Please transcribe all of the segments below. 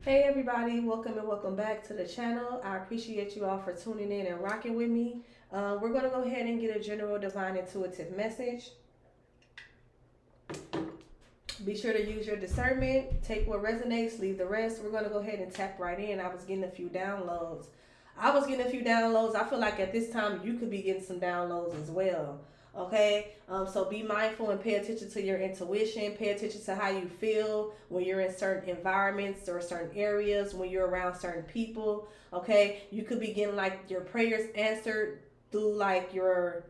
Hey everybody, welcome and welcome back to the channel. I appreciate you all for tuning in and rocking with me. We're going to go ahead and get a general divine intuitive message. Be sure to use your discernment. Take what resonates, leave the rest. We're going to go ahead and tap right in. I was getting a few downloads. I feel like at this time you could be getting some downloads as well. Okay, so be mindful and pay attention to your intuition. Pay attention to how you feel when you're in certain environments or certain areas, when you're around certain people. Okay, you could be getting like your prayers answered through like your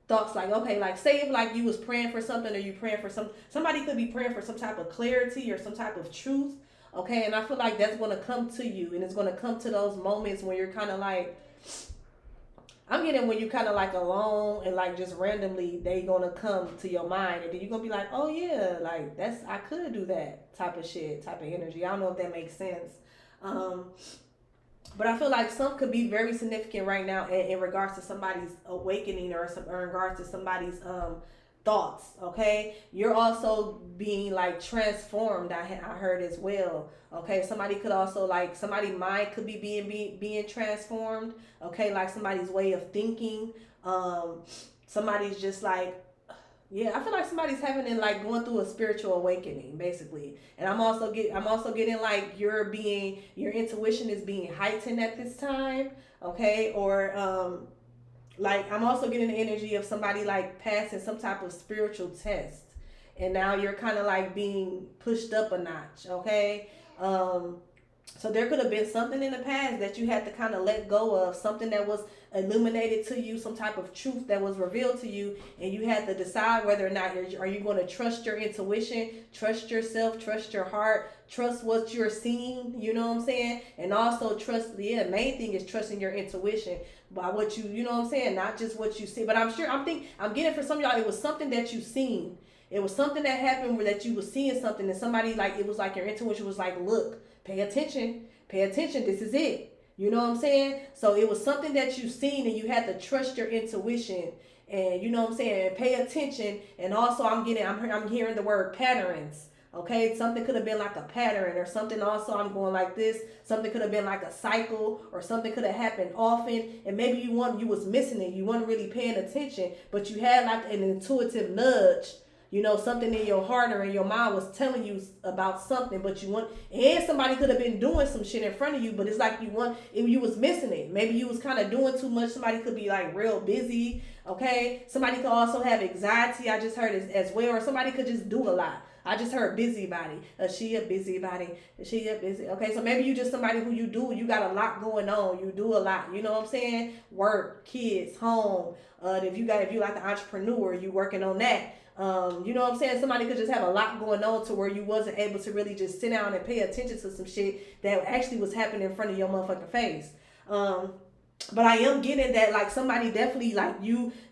thoughts, like, okay, like say if like you was praying for something, or you praying for somebody could be praying for some type of clarity or some type of truth. Okay, and I feel like that's going to come to you, and it's going to come to those moments when you're kind of like, I'm getting when you kind of like alone and like just randomly they gonna come to your mind, and then you're gonna be like, oh yeah, like that's, I could do that type of shit, type of energy. I don't know if that makes sense. Um, but I feel like some could be very significant right now in regards to somebody's awakening, or in regards to somebody's thoughts. Okay, you're also being like transformed. I heard as well. Okay, somebody could also like, somebody mind could be being transformed. Okay, like somebody's way of thinking. Somebody's just like, yeah, I feel like somebody's having it like going through a spiritual awakening, basically. And I'm also getting like your intuition is being heightened at this time, okay? Or like I'm also getting the energy of somebody like passing some type of spiritual test, and now you're kind of like being pushed up a notch, okay? Um so there could have been something in the past that you had to kind of let go of, something that was illuminated to you, some type of truth that was revealed to you, and you had to decide whether or not are you going to trust your intuition, trust yourself, trust your heart, trust what you're seeing, you know what I'm saying? And also trust, yeah, main thing is trusting your intuition by what you know what I'm saying, not just what you see. But I'm getting for some of y'all, it was something that you seen. It was something that happened where that you was seeing something, and somebody like, it was like your intuition was like, look, pay attention. Pay attention. This is it. You know what I'm saying? So it was something that you seen, and you had to trust your intuition, and you know what I'm saying, and pay attention. And also I'm hearing the word patterns. Okay, something could have been like a pattern or something. Also, I'm going like this. Something could have been like a cycle, or something could have happened often, and maybe you was missing it. You weren't really paying attention, but you had like an intuitive nudge, something in your heart or in your mind was telling you about something, but and somebody could have been doing some shit in front of you, but it's like you was missing it. Maybe you was kind of doing too much. Somebody could be like real busy. Okay, somebody could also have anxiety. I just heard as well, or somebody could just do a lot. I just heard busybody. She a busybody. She a busy. Okay, so maybe you just somebody who you got a lot going on. You do a lot. You know what I'm saying? Work, kids, home. If you like the entrepreneur, you working on that. You know what I'm saying? Somebody could just have a lot going on to where you wasn't able to really just sit down and pay attention to some shit that actually was happening in front of your motherfucking face. But I am getting that like somebody definitely like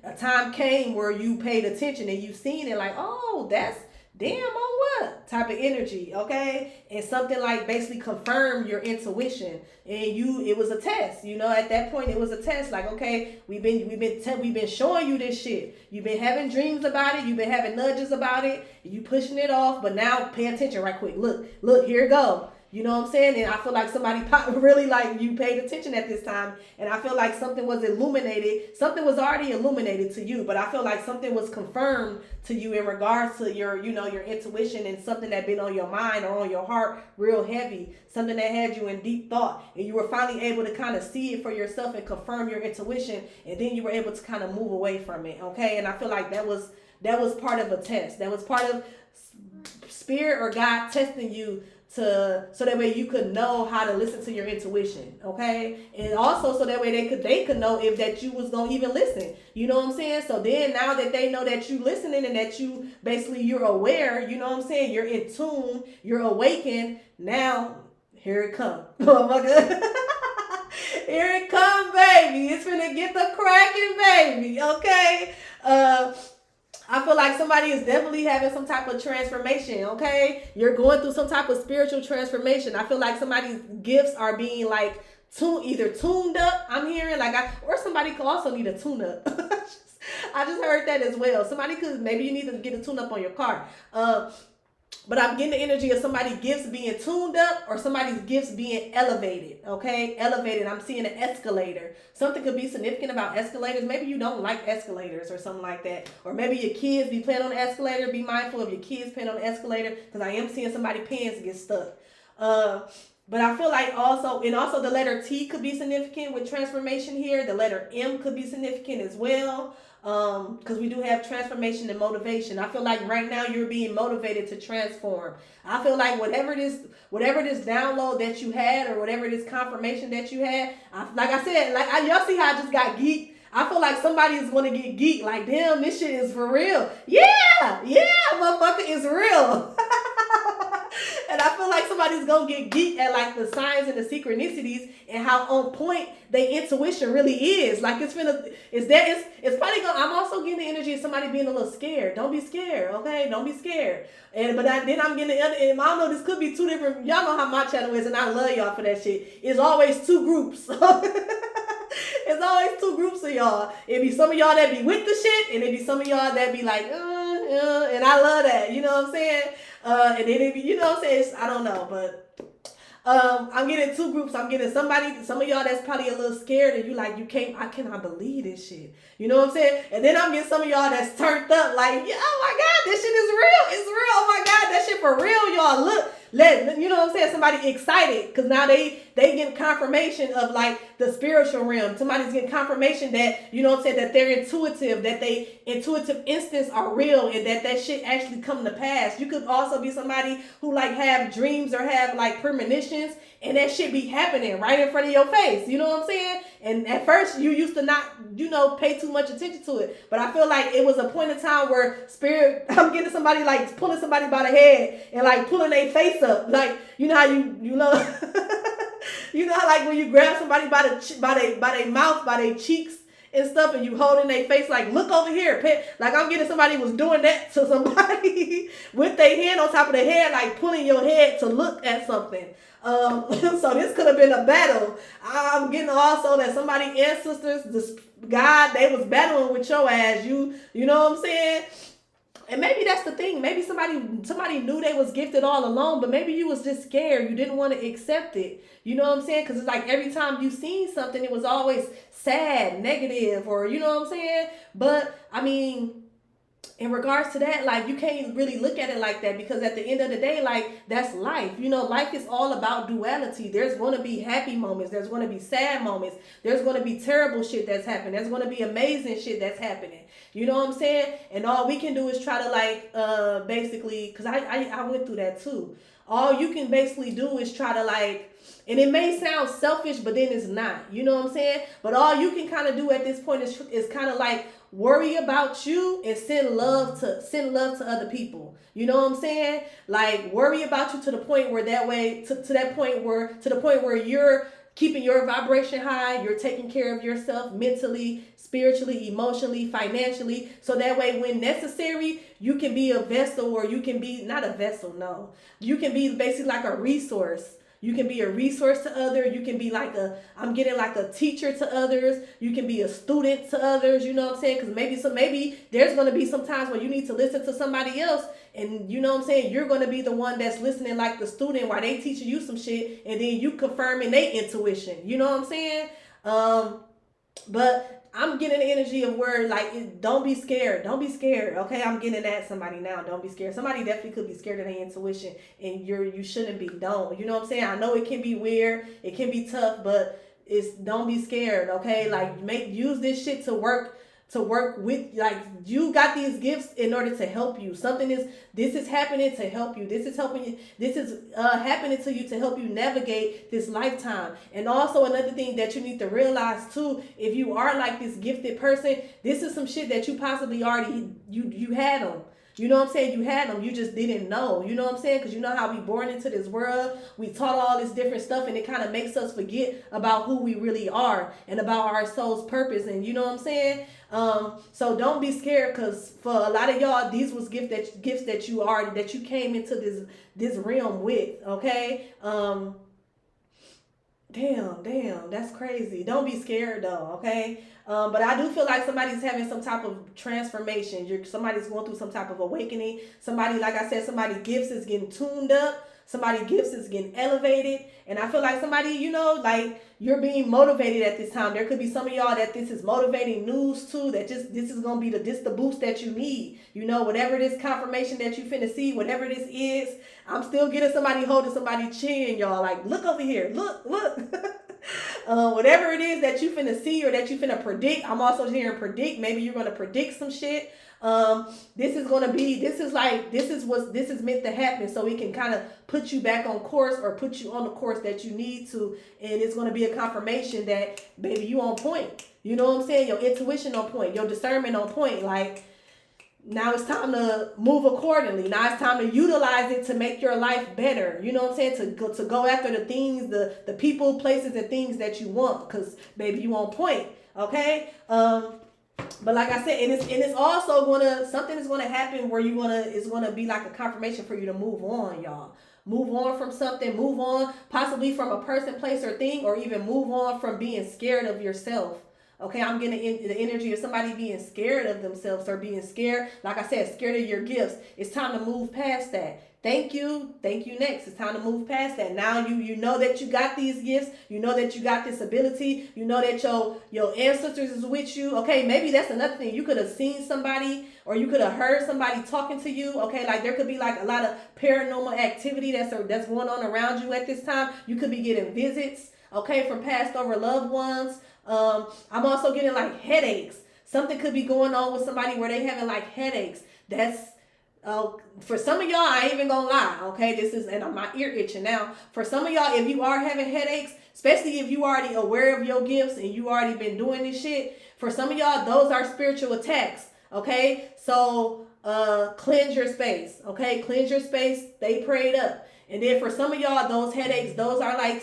a time came where you paid attention and you seen it like, oh, that's damn on what type of energy, okay? And something like basically confirm your intuition, and it was a test, at that point it was a test, like, okay, we've been showing you this shit, you've been having dreams about it, you've been having nudges about it, you pushing it off, but now pay attention right quick, look, here it go. You know what I'm saying? And I feel like somebody really like you paid attention at this time. And I feel like something was illuminated. Something was already illuminated to you, but I feel like something was confirmed to you in regards to your intuition, and something that been on your mind or on your heart real heavy. Something that had you in deep thought. And you were finally able to kind of see it for yourself and confirm your intuition. And then you were able to kind of move away from it. Okay? And I feel like that was part of a test. That was part of spirit or God testing you, so that way you could know how to listen to your intuition, okay? And also so that way they could know if that you was gonna even listen. You know what I'm saying? So then now that they know that you listening and that you basically you're aware, you know what I'm saying? You're in tune, you're awakened. Now here it come. Oh my God. Here it come, baby. It's gonna get the cracking, baby. Okay. I feel like somebody is definitely having some type of transformation, okay? You're going through some type of spiritual transformation. I feel like somebody's gifts are being like either tuned up, I'm hearing, or somebody could also need a tune up. I just heard that as well. Somebody could, maybe you need to get a tune up on your car. But I'm getting the energy of somebody's gifts being tuned up or somebody's gifts being elevated. Okay, elevated. I'm seeing an escalator. Something could be significant about escalators. Maybe you don't like escalators or something like that. Or maybe your kids be playing on the escalator. Be mindful of your kids playing on the escalator, because I am seeing somebody's pants get stuck. But I feel like also, and also the letter T could be significant with transformation here. The letter M could be significant as well. Because we do have transformation and motivation. I feel like right now you're being motivated to transform. I feel like whatever this download that you had, or whatever this confirmation that you had, like I said, y'all see how I just got geeked. I feel like somebody is going to get geeked. Like, damn, this shit is for real. Yeah, motherfucker, it's real. And I feel like somebody's gonna get geeked at like the signs and the synchronicities and how on point their intuition really is. Like it's probably gonna. I'm also getting the energy of somebody being a little scared. Don't be scared, okay? Don't be scared. Then I'm getting the other. And I don't know, this could be two different. Y'all know how my channel is, and I love y'all for that shit. It's always two groups. It's always two groups of y'all. It be some of y'all that be with the shit, and it be some of y'all that be like, and I love that. You know what I'm saying? And then it be, you know what I'm saying? I don't know, but I'm getting two groups. I'm getting some of y'all that's probably a little scared, and you like, I cannot believe this shit. You know what I'm saying? And then I'm getting some of y'all that's turned up, like, yeah, oh my God, this shit is real. It's real. Oh my God, that shit for real, y'all. Look. You know what I'm saying? Somebody excited because now they get confirmation of like the spiritual realm. Somebody's getting confirmation that, you know what I'm saying, that they're intuitive, that they intuitive instincts are real, and that shit actually come to pass. You could also be somebody who like have dreams or have like premonitions, and that shit be happening right in front of your face. You know what I'm saying? And at first you used to not, pay too much attention to it. But I feel like it was a point in time where spirit, I'm getting somebody like pulling somebody by the head and like pulling their face up. Like, you know how you know, you know how like when you grab somebody by their mouth, by their cheeks and stuff, and you holding their face like, look over here. Like I'm getting somebody was doing that to somebody with their hand on top of their head, like pulling your head to look at something. So this could have been a battle. I'm getting also that somebody ancestors, this God, they was battling with your ass. You know what I'm saying? And maybe that's the thing. Maybe somebody knew they was gifted all along, but maybe you was just scared. You didn't want to accept it. You know what I'm saying? Because it's like every time you seen something, it was always sad, negative, or you know what I'm saying? But I mean, in regards to that, like you can't really look at it like that, because at the end of the day, like that's life. Life is all about duality. There's going to be happy moments. There's going to be sad moments. There's going to be terrible shit that's happening. There's going to be amazing shit that's happening. You know what I'm saying? And all we can do is try to like, basically, because I went through that too. All you can basically do is try to like, and it may sound selfish, but then it's not. You know what I'm saying? But all you can kind of do at this point is kind of like worry about you and send love to other people. You know what I'm saying? Like worry about you to the point where to the point where you're keeping your vibration high, you're taking care of yourself mentally, spiritually, emotionally, financially, so that way when necessary, you can be a vessel, or you can be not a vessel, no. You can be basically like a resource. You can be a resource to others. You can be like I'm getting like a teacher to others. You can be a student to others. You know what I'm saying? Because maybe there's going to be some times where you need to listen to somebody else. And you know what I'm saying? You're going to be the one that's listening like the student while they teaching you some shit. And then you confirming their intuition. You know what I'm saying? But I'm getting the energy of where like, don't be scared. Don't be scared. Okay, I'm getting at somebody now. Don't be scared. Somebody definitely could be scared of their intuition, and you shouldn't be. Don't. You know what I'm saying? I know it can be weird. It can be tough, but don't be scared. Okay, like use this shit to work with, like you got these gifts in order to help you. This is happening to help you. This is helping you. This is happening to you to help you navigate this lifetime. And also another thing that you need to realize too, if you are like this gifted person, this is some shit that you possibly already, you had them. You know what I'm saying? You had them. You just didn't know. You know what I'm saying? Because you know how we born into this world. We taught all this different stuff, and it kind of makes us forget about who we really are and about our soul's purpose. And you know what I'm saying? So don't be scared, because for a lot of y'all, these was gifts that you came into this realm with. Okay. Damn, that's crazy. Don't be scared though, okay? But I do feel like somebody's having some type of transformation. Somebody's going through some type of awakening. Somebody, like I said, somebody gifts is getting tuned up. Somebody gifts is getting elevated. And I feel like somebody, like you're being motivated at this time. There could be some of y'all that this is motivating news to, that just this is gonna be the boost that you need. Whatever this confirmation that you finna see, whatever this is, I'm still getting somebody holding somebody's chin, y'all. Like, look over here, look. Whatever it is that you finna see or that you finna predict, I'm also hearing predict. Maybe you're gonna predict some shit. This is meant to happen, so it can kind of put you back on course or put you on the course that you need to, and it's gonna be a confirmation that, baby, you on point. You know what I'm saying? Your intuition on point, your discernment on point. Like, now it's time to move accordingly. Now it's time to utilize it to make your life better. You know what I'm saying? To go after the things, the people, places, and things that you want. Cause baby, you on point. Okay. But like I said, and it's also something is gonna happen where it's gonna be like a confirmation for you to move on, y'all. Move on from something. Move on, possibly from a person, place, or thing, or even move on from being scared of yourself. Okay, I'm getting the energy of somebody being scared of themselves or being scared, like I said, scared of your gifts. It's time to move past that. Thank you next. It's time to move past that. Now you know that you got these gifts. You know that you got this ability. You know that your ancestors is with you. Okay, maybe that's another thing. You could have seen somebody or you could have heard somebody talking to you. Okay, like there could be like a lot of paranormal activity that's going on around you at this time. You could be getting visits, okay, from passed over loved ones. I'm also getting like headaches. Something could be going on with somebody where they having like headaches. That's for some of y'all, I ain't even gonna lie. Okay, and my ear itching now. For some of y'all, if you are having headaches, especially if you already aware of your gifts and you already been doing this shit, for some of y'all, those are spiritual attacks. Okay, so cleanse your space. Okay, cleanse your space. Stay prayed up. And then for some of y'all, those headaches, those are like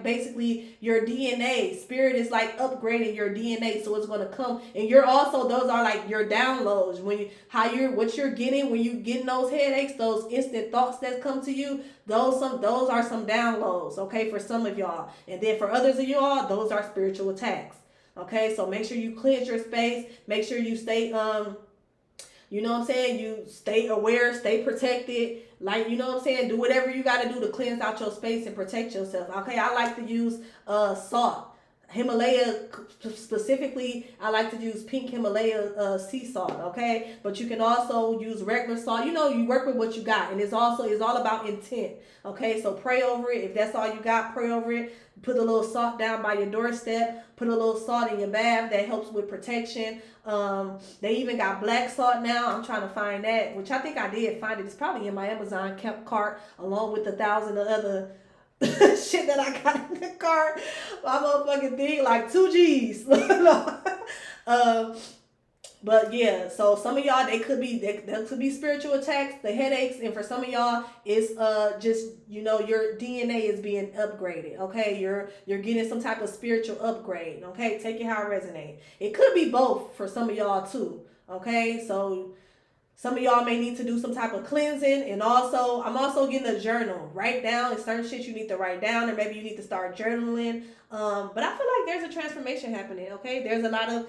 basically your DNA. Spirit is like upgrading your DNA, so it's gonna come. And those are like your downloads. What you're getting when you getting those headaches, those instant thoughts that come to you, those are some downloads. Okay, for some of y'all, and then for others of y'all, those are spiritual attacks. Okay, so make sure you cleanse your space. Make sure you stay you know what I'm saying? You stay aware, stay protected. Like, you know what I'm saying? Do whatever you got to do to cleanse out your space and protect yourself. Okay, I like to use salt. Himalaya, specifically, I like to use pink Himalaya sea salt, okay? But you can also use regular salt. You work with what you got. And it's all about intent, okay? So pray over it. If that's all you got, pray over it. Put a little salt down by your doorstep. Put a little salt in your bath. That helps with protection. They even got black salt now. I'm trying to find that, which I think I did find it. It's probably in my Amazon cart along with 1,000 other shit that I got in the car. My motherfucking thing, like 2 G's. But yeah, so some of y'all, there could be spiritual attacks, the headaches, and for some of y'all, it's just your DNA is being upgraded. Okay, you're getting some type of spiritual upgrade. Okay, take it how it resonates. It could be both for some of y'all too. Okay, so some of y'all may need to do some type of cleansing, and also I'm also getting a journal. Write down certain shit you need to write down, or maybe you need to start journaling. But I feel like there's a transformation happening. Okay, there's a lot of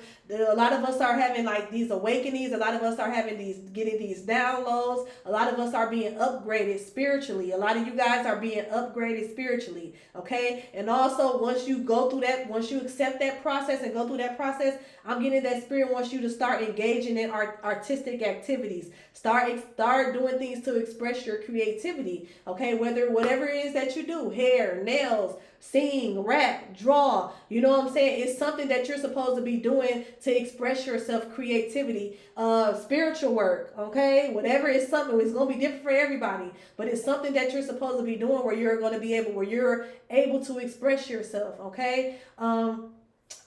us are having like these awakenings. A lot of us are getting these downloads. A lot of us are being upgraded spiritually. A lot of you guys are being upgraded spiritually. Okay, and also once you accept that process and go through that process, I'm getting that spirit wants you to start engaging in artistic activities. Start doing things to express your creativity. Okay, whatever it is that you do, hair, nails, sing, rap, draw, you know what I'm saying? It's something that you're supposed to be doing to express yourself, creativity, spiritual work, okay? Whatever is something, it's going to be different for everybody, but it's something that you're supposed to be doing where you're able to express yourself, okay?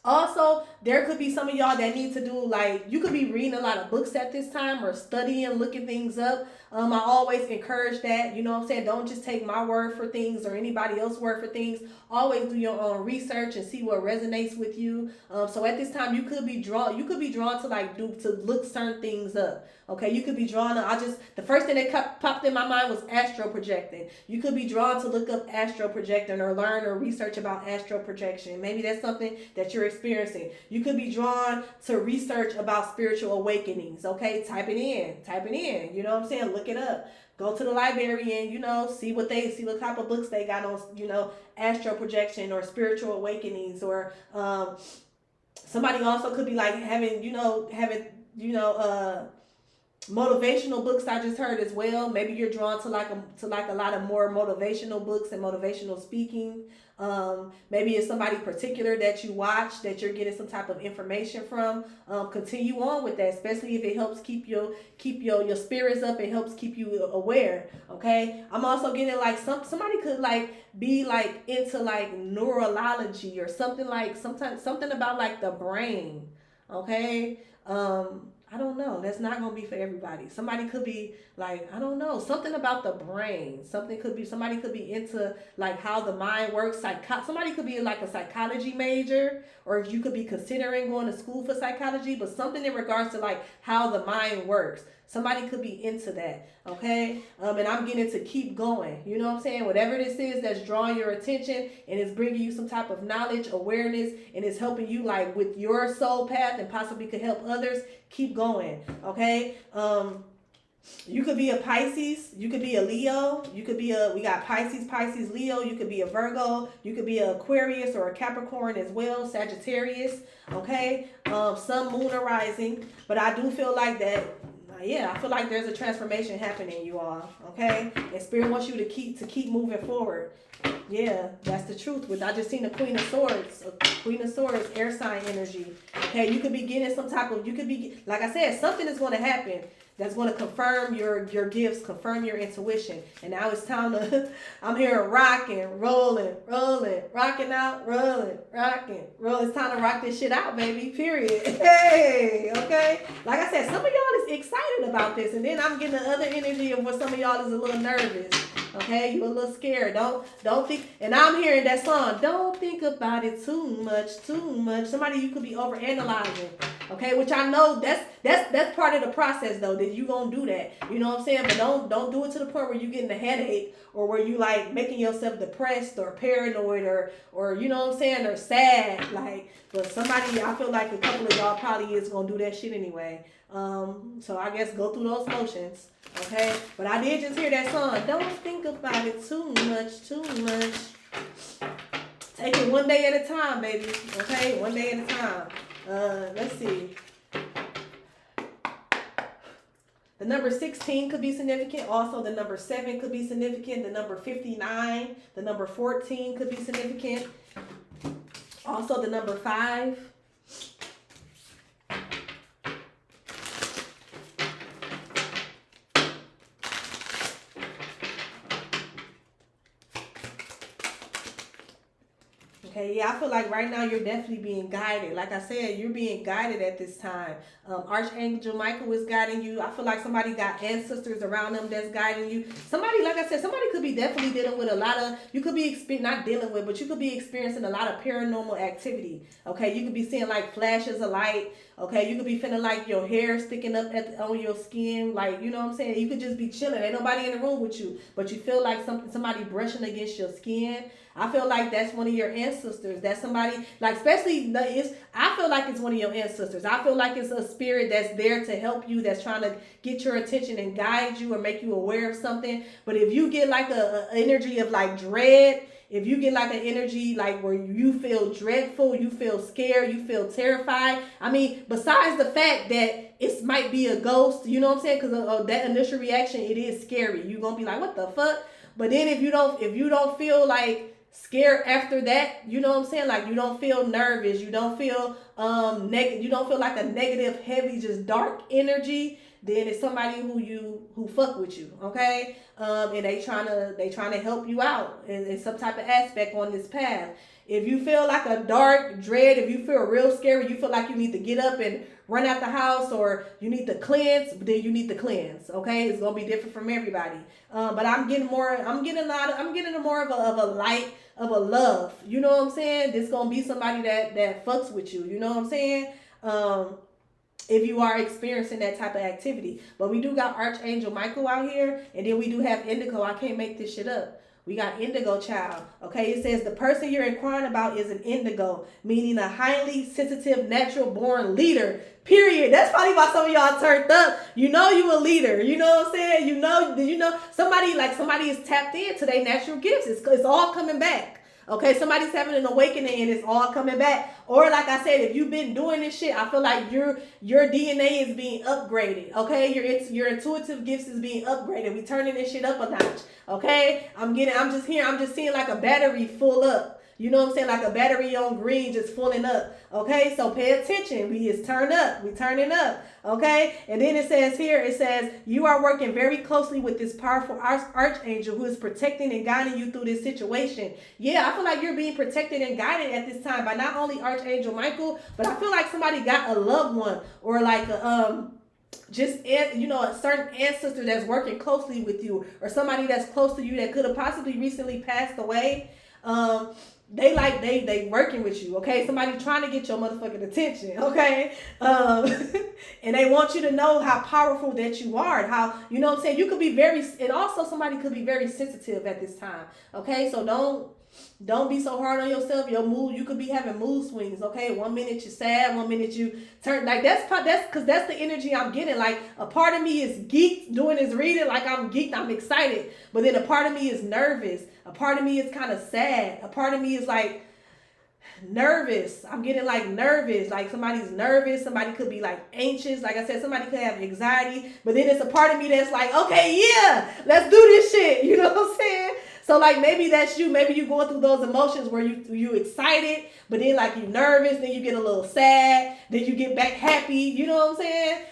Also, there could be some of y'all that need to do, like, you could be reading a lot of books at this time or studying, looking things up. I always encourage that. You know what I'm saying? Don't just take my word for things or anybody else's word for things. Always do your own research and see what resonates with you. So at this time, you could be drawn. You could be drawn to look certain things up. Okay, you could be drawn to. The first thing that popped in my mind was astral projecting. You could be drawn to look up astral projecting or learn or research about astral projection. Maybe that's something that you're experiencing. You could be drawn to research about spiritual awakenings. Okay, type it in. You know what I'm saying? Look it up. Go to the library and, see what type of books they got on, astral projection or spiritual awakenings, or somebody also could be like having motivational books. I just heard as well. Maybe you're drawn to a lot of more motivational books and motivational speaking. Maybe it's somebody particular that you watch that you're getting some type of information from. Continue on with that, especially if it helps keep your spirits up. It helps keep you aware. Okay. I'm also getting like somebody could like be like into like neurology or something about like the brain. Okay. I don't know. That's not going to be for everybody. Somebody could be like, I don't know, something about the brain. Somebody could be into like how the mind works. Somebody could be like a psychology major, or you could be considering going to school for psychology, but something in regards to like how the mind works. Somebody could be into that, okay? And I'm getting to keep going. You know what I'm saying? Whatever this is that's drawing your attention and is bringing you some type of knowledge, awareness, and is helping you like with your soul path and possibly could help others, keep going, okay? You could be a Pisces. You could be a Leo. We got Pisces, Leo. You could be a Virgo. You could be an Aquarius or a Capricorn as well, Sagittarius, okay? Sun, moon, or rising. But I do feel like that. I feel like there's a transformation happening, you all. Okay, and Spirit wants you to keep moving forward. Yeah, that's the truth. I just seen the Queen of Swords, air sign energy. Okay, you could be getting like I said, something is going to happen that's going to confirm your gifts, confirm your intuition. And now it's time I'm hearing rocking, rolling, rocking out, rolling. It's time to rock this shit out, baby, period. Hey, okay? Like I said, some of y'all is excited about this. And then I'm getting the other energy of where some of y'all is a little nervous. Okay, you a little scared. Don't think, and I'm hearing that song. Don't think about it too much. Somebody, you could be overanalyzing. Okay, which I know that's part of the process though, that you gonna do that. You know what I'm saying? But don't do it to the point where you getting a headache or where you like making yourself depressed or paranoid or you know what I'm saying, or sad. But somebody, I feel like a couple of y'all probably is gonna do that shit anyway. So I guess go through those motions. Okay, but I did just hear that song. Don't think about it too much. Take it one day at a time, baby. Okay, one day at a time. Let's see. The number 16 could be significant. Also, the number 7 could be significant. The number 59, the number 14 could be significant. Also, the number 5. Okay, yeah, I feel like right now you're definitely being guided. Like I said, you're being guided at this time. Archangel Michael is guiding you. I feel like somebody got ancestors around them that's guiding you. Somebody, like I said, somebody could be definitely dealing with a lot of, you could be not dealing with, but you could be experiencing a lot of paranormal activity. Okay, you could be seeing like flashes of light. Okay, you could be feeling like your hair sticking up on your skin, like, you know what I'm saying? You could just be chilling. Ain't nobody in the room with you, but you feel like somebody brushing against your skin. I feel like that's one of your ancestors. That's somebody, like, especially, I feel like it's one of your ancestors. I feel like it's a spirit that's there to help you, that's trying to get your attention and guide you or make you aware of something. But if you get like a energy of like dread, if you get like an energy like where you feel dreadful, you feel scared, you feel terrified. I mean, besides the fact that it might be a ghost, you know what I'm saying? Because of that initial reaction, it is scary. You're going to be like, what the fuck? But then if you don't feel like scared after that, you know what I'm saying? Like, you don't feel nervous. You don't feel negative. You don't feel like a negative, heavy, just dark energy. then it's somebody who fuck with you, okay? And they trying to help you out in some type of aspect on this path. If you feel like a dark dread, if you feel real scary, you feel like you need to get up and run out the house, or you need to cleanse, then you need to cleanse. Okay, it's gonna be different from everybody. But I'm getting more of a light, of a love. You know what I'm saying? This gonna be somebody that fucks with you. You know what I'm saying? If you are experiencing that type of activity. But we do got Archangel Michael out here, and then we do have Indigo. I can't make this shit up. We got Indigo child. Okay, it says the person you're inquiring about is an Indigo, meaning a highly sensitive, natural born leader. Period. That's probably why some of y'all turned up. You know you a leader. You know what I'm saying? You know somebody is tapped into their natural gifts. It's all coming back. Okay, somebody's having an awakening and it's all coming back. Or like I said, if you've been doing this shit, I feel like your DNA is being upgraded. Okay, your intuitive gifts is being upgraded. We turning this shit up a notch. Okay, I'm just seeing like a battery full up. You know what I'm saying? Like a battery on green just filling up. Okay, so pay attention. We is turn up. We turning up. Okay, and then it says you are working very closely with this powerful archangel who is protecting and guiding you through this situation. Yeah, I feel like you're being protected and guided at this time by not only Archangel Michael, but I feel like somebody got a loved one, or like a a certain ancestor that's working closely with you, or somebody that's close to you that could have possibly recently passed away. They working with you, okay? Somebody trying to get your motherfucking attention, okay? And they want you to know how powerful that you are, and how, you know what I'm saying, you could be and also somebody could be very sensitive at this time, okay? So don't be so hard on yourself. Your mood, you could be having mood swings, okay? 1 minute you're sad, 1 minute you turn, like that's because that's the energy I'm getting. Like a part of me is geeked doing this reading, like I'm geeked, I'm excited, but then a part of me is nervous. A part of me is kind of sad. A part of me is like nervous. I'm getting like nervous. Like somebody's nervous. Somebody could be like anxious. Like I said, somebody could have anxiety. But then it's a part of me that's like, okay, yeah, let's do this shit. You know what I'm saying? So like maybe that's you. Maybe you going through those emotions where you excited, but then like you nervous, then you get a little sad, then you get back happy. You know what I'm saying?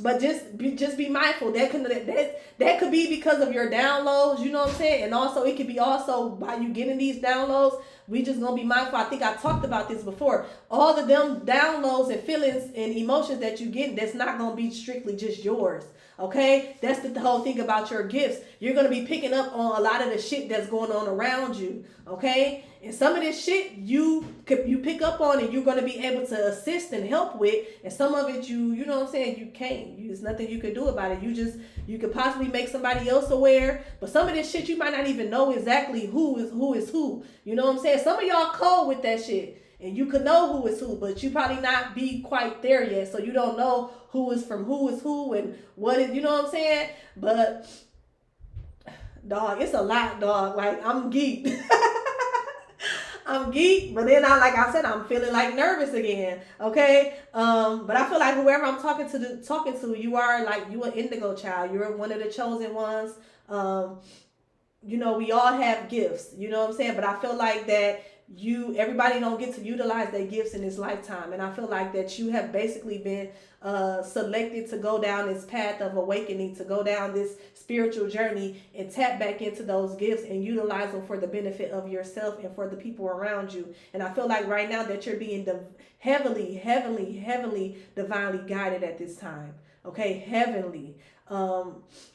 But just be mindful. That could be because of your downloads, you know what I'm saying? And also it could be also by you getting these downloads. We just gonna be mindful. I think I talked about this before. All of them downloads and feelings and emotions that you get, that's not gonna be strictly just yours. Okay, that's the whole thing about your gifts. You're gonna be picking up on a lot of the shit that's going on around you. Okay, and some of this shit you pick up on and you're gonna be able to assist and help with, and some of it you know what I'm saying, you can't. There's nothing you can do about it. You could possibly make somebody else aware, but some of this shit you might not even know exactly who is who. You know what I'm saying? Some of y'all cold with that shit. And you could know who is who, but you probably not be quite there yet. So you don't know who is who and what is, you know what I'm saying? But, dog, it's a lot, dog. Like, I'm geeked. I'm geeked, but then like I said, I'm feeling like nervous again. Okay? But I feel like whoever I'm talking to, you are like, you an indigo child. You're one of the chosen ones. You know, we all have gifts. You know what I'm saying? But I feel like that everybody don't get to utilize their gifts in this lifetime, and I feel like that you have basically been selected to go down this path of awakening, to go down this spiritual journey and tap back into those gifts and utilize them for the benefit of yourself and for the people around you. And I feel like right now that you're being heavily divinely guided at this time. Okay, heavenly.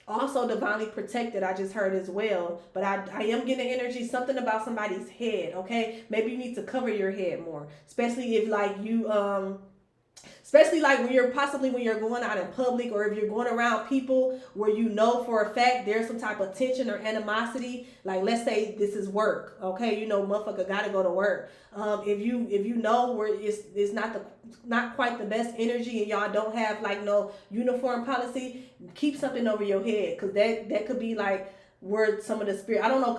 Also divinely protected, I just heard as well. But I am getting energy, something about somebody's head. Okay, maybe you need to cover your head more, especially if like you especially like when you're going out in public, or if you're going around people where you know for a fact there's some type of tension or animosity. Like, let's say this is work, okay? You know, motherfucker gotta go to work. If you know where it's not quite the best energy, and y'all don't have like no uniform policy, keep something over your head, because that could be like where some of the spirit, I don't know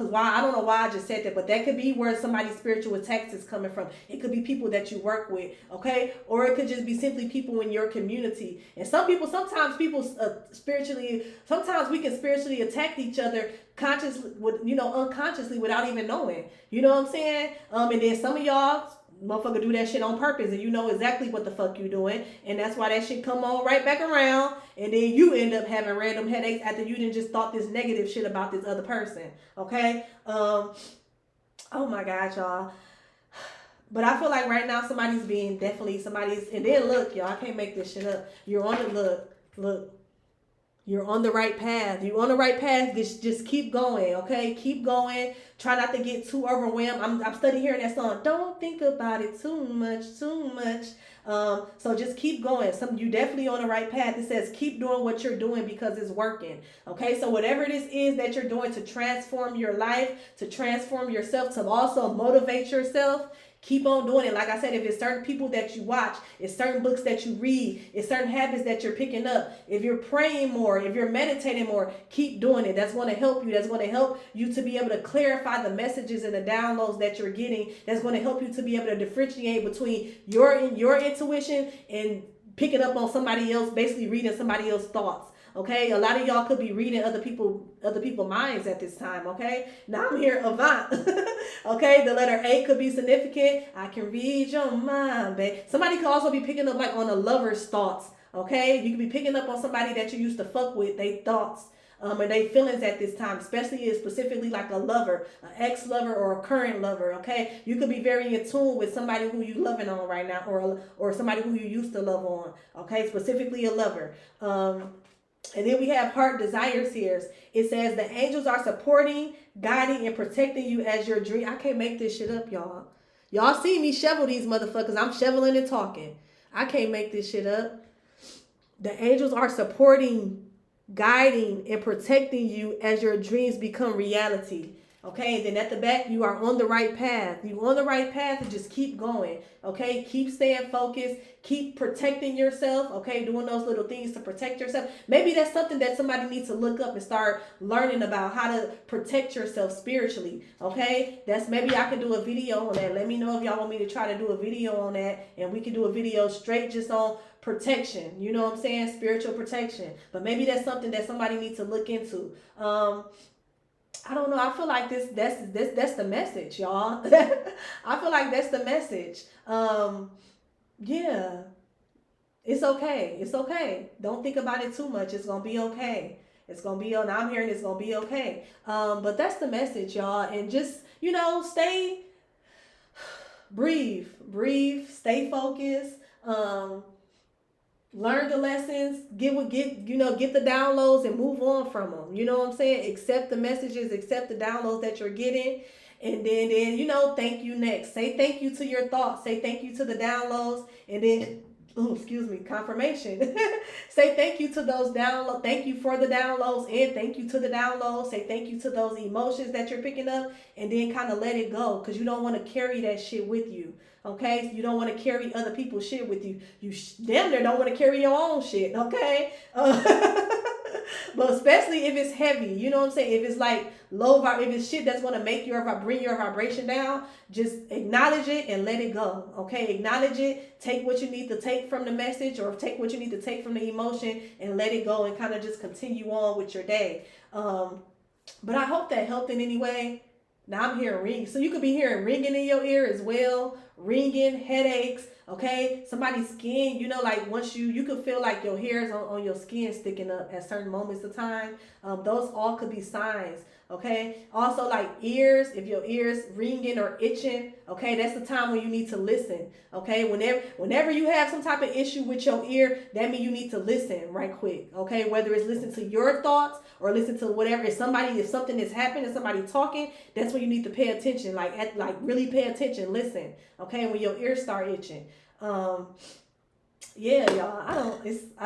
why I just said that, but that could be where somebody's spiritual attacks is coming from. It could be people that you work with, okay? Or it could just be simply people in your community. And sometimes we can spiritually attack each other unconsciously without even knowing. You know what I'm saying? And then some of y'all motherfucker do that shit on purpose, and you know exactly what the fuck you doing, and that's why that shit come on right back around, and then you end up having random headaches after you didn't just thought this negative shit about this other person. Okay. Oh my God, y'all. But I feel like right now somebody's, and then look, y'all, I can't make this shit up. You're on the look. You're on the right path. You're on the right path. Just keep going, okay? Keep going. Try not to get too overwhelmed. I'm studying hearing that song. Don't think about it too much. So just keep going. You definitely on the right path. It says keep doing what you're doing because it's working. Okay, so whatever this is that you're doing to transform your life, to transform yourself, to also motivate yourself, keep on doing it. Like I said, if it's certain people that you watch, it's certain books that you read, it's certain habits that you're picking up. If you're praying more, if you're meditating more, keep doing it. That's going to help you. That's going to help you to be able to clarify the messages and the downloads that you're getting. That's going to help you to be able to differentiate between your intuition and picking up on somebody else, basically reading somebody else's thoughts. Okay, a lot of y'all could be reading other people's minds at this time. Okay, now I'm here avant. Okay, the letter A could be significant. I can read your mind, babe. Somebody could also be picking up like on a lover's thoughts. Okay, you could be picking up on somebody that you used to fuck with, they thoughts. And they feelings at this time, especially specifically like a lover, an ex-lover or a current lover. Okay, you could be very in tune with somebody who you loving on right now, or somebody who you used to love on. Okay, specifically a lover. And then we have heart desires here. It says the angels are supporting, guiding, and protecting you as your dream. I can't make this shit up, y'all. Y'all see me shovel these motherfuckers. I'm shoveling and talking. I can't make this shit up. The angels are supporting, guiding, and protecting you as your dreams become reality. Okay, and then at the back, you are on the right path. You're on the right path and just keep going. Okay, keep staying focused. Keep protecting yourself. Okay, doing those little things to protect yourself. Maybe that's something that somebody needs to look up and start learning about, how to protect yourself spiritually. Okay, maybe I can do a video on that. Let me know if y'all want me to try to do a video on that, and we can do a video straight just on protection. You know what I'm saying? Spiritual protection. But maybe that's something that somebody needs to look into. I don't know. I feel like that's the message, y'all. I feel like that's the message. Yeah. It's okay. It's okay. Don't think about it too much. It's gonna be okay. It's gonna be on. I'm hearing it's gonna be okay. But that's the message, y'all. And just, breathe, stay focused. Learn the lessons, get the downloads and move on from them. You know what I'm saying? Accept the messages, accept the downloads that you're getting. And then, thank you next. Say thank you to your thoughts. Say thank you to the downloads. And then, confirmation. Say thank you to those downloads. Thank you for the downloads and thank you to the downloads. Say thank you to those emotions that you're picking up, and then kind of let it go, because you don't want to carry that shit with you. Okay, you don't want to carry other people's shit with you. You damn near don't want to carry your own shit. Okay, but especially if it's heavy, you know what I'm saying. If it's like low if it's shit that's going to bring your vibration down, just acknowledge it and let it go. Okay, acknowledge it. Take what you need to take from the message, or take what you need to take from the emotion, and let it go, and kind of just continue on with your day. But I hope that helped in any way. Now I'm hearing ringing. So you could be hearing ringing in your ear as well. Ringing, headaches, okay? Somebody's skin, like once you could feel like your hairs on your skin sticking up at certain moments of time. Those all could be signs, okay? Also, like ears, if your ears ringing or itching, okay, that's the time when you need to listen, okay? Whenever you have some type of issue with your ear, that means you need to listen right quick, okay? Whether it's listen to your thoughts or listen to whatever. If something is happening, somebody talking, that's when you need to pay attention, like really pay attention, listen, okay? When your ears start itching. Yeah, y'all. I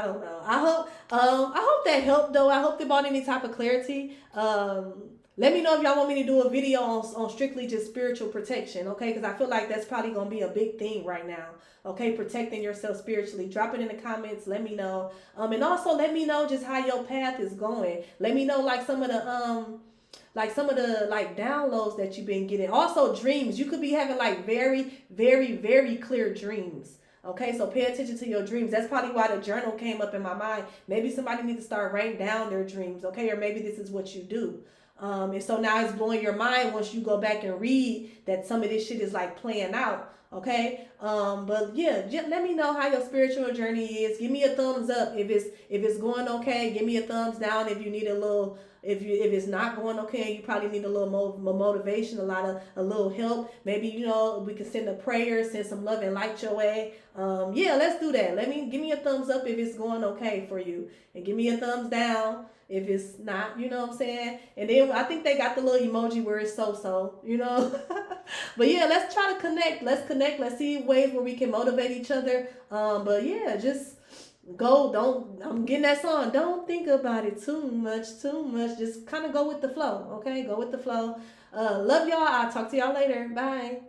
don't know. I hope that helped though. I hope they brought any type of clarity. Let me know if y'all want me to do a video on strictly just spiritual protection, okay? Because I feel like that's probably gonna be a big thing right now. Okay, protecting yourself spiritually. Drop it in the comments. Let me know. And also let me know just how your path is going. Let me know some of the downloads that you've been getting. Also dreams. You could be having very, very, very clear dreams. Okay, so pay attention to your dreams. That's probably why the journal came up in my mind. Maybe somebody needs to start writing down their dreams, okay? Or maybe this is what you do. And so now it's blowing your mind once you go back and read that some of this shit is playing out. Okay. But yeah, just let me know how your spiritual journey is. Give me a thumbs up if it's going okay. Give me a thumbs down if you need a little, if it's not going okay. You probably need a little more motivation, a little help. Maybe we can send a prayer, send some love and light your way. Yeah, let's do that. Give me a thumbs up if it's going okay for you, and give me a thumbs down if it's not. You know what I'm saying? And then I think they got the little emoji where it's so. But yeah, let's try to connect. Let's connect. Let's see ways where we can motivate each other. But yeah, just go. Don't. I'm getting that song. Don't think about it too much. Too much. Just kind of go with the flow. Okay, go with the flow. Love y'all. I'll talk to y'all later. Bye.